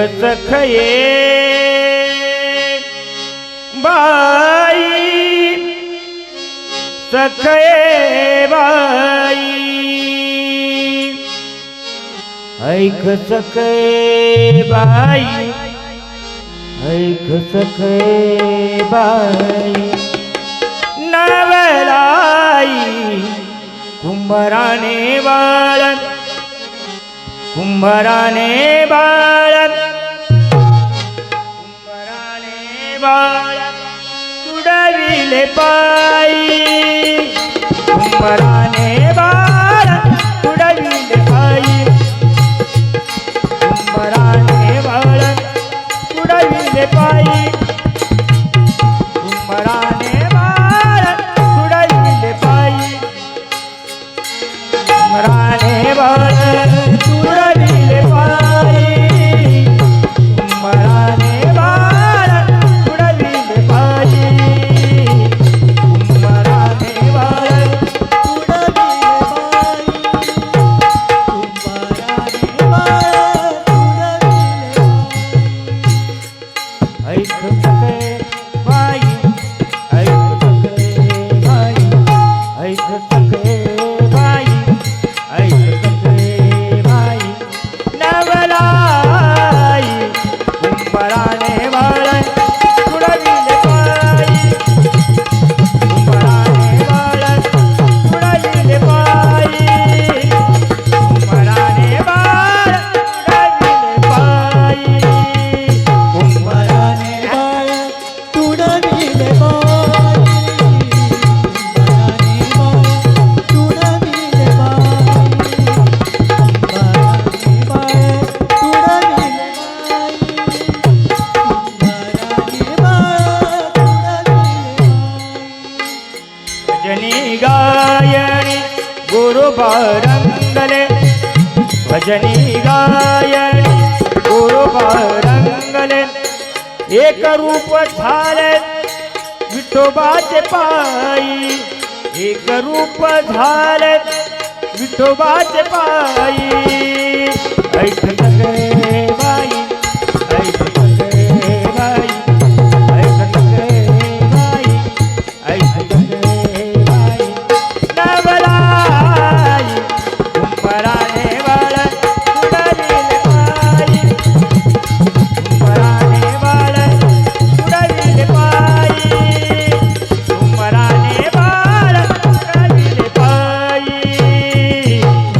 सखये बाई सखये बाई ऐक सखये बाई ऐक सखये बाई नवलाई कुंभाराने बाळन कुंभाराने बाळन कुंभाराने बाळन तुडविले पायी कुंभाराने बाळन तुडविले पायी कुंभाराने बाळन तुडविले पायी कुंभाराने बाळन तुडविले पायी कुंभाराने बाळन तुडविले पायी कुंभाराने बाळन तुडविले पायी कुंभाराने बाळन तुडविले पायी ऐक सखये बाई ऐक सखये बाई ऐक सखये बाई ऐक सखये बाई नवलाई कुंभाराने बाळन तुडविले पायी कुंभाराने बाळन तुडविले पायी कुंभाराने बाळन तुडविले पायी कुंभाराने तुडविले पायी भजनी गायनी गुरु बारंगले भजनी गायनी गुरु बारंगले एक रूप झाले विठोबाचे पायी एक रूप झाले विठोबाचे पायी ऐक सखये बाई ऐक सखये बाई ऐक सखये बाई ऐक सखये बाई नवलाई कुंभाराने बाळन तुडविले पायी कुंभाराने बाळन तुडविले पायी कुंभाराने बाळन तुडविले पायी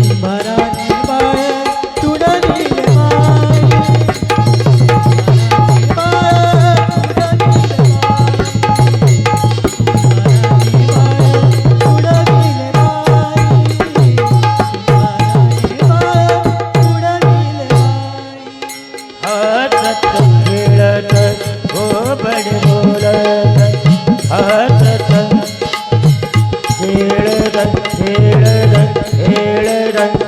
कुंभाराने बाळन तुडविले हसत खेळत गोबड बोलत हसत खेळत खेळत खेळत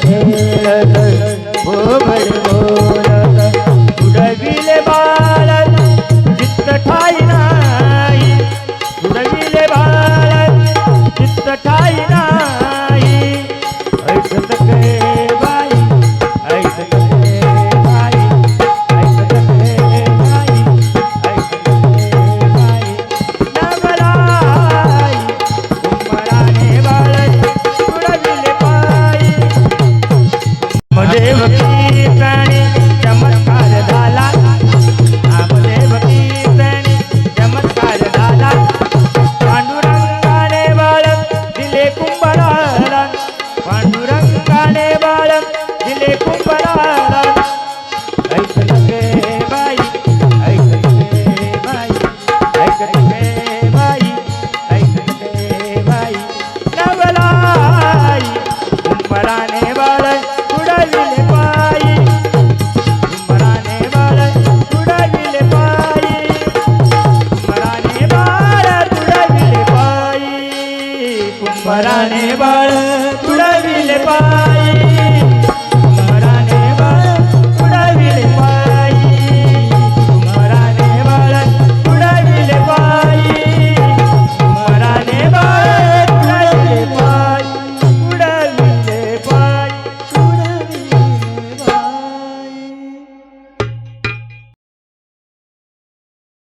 खेळत गोबड बोलत तुडविले बाळन चित्त ठाई नाही तुडविले बाळन चित्त ठाई नाही ऐक सखये बाई ऐक सखये बाई ऐक सखये बाई ऐक सखये बाई नवलाई कुंभाराने बाळन तुडविले पायी देव कीर्तनी चमत्कार झाला नामदेव कीर्तनी चमत्कार झाला पांडुरंगाने बाळन दिले कुंभाराला पांडुरंगाने बाळन दिले कुंभाराला ऐक सखये बाई ऐक सखये बाई ऐक सखये बाई ऐक सखये बाई नवलाई कुंभाराने बाळन तुडविले पायी पराने बाळ तुडविले पाय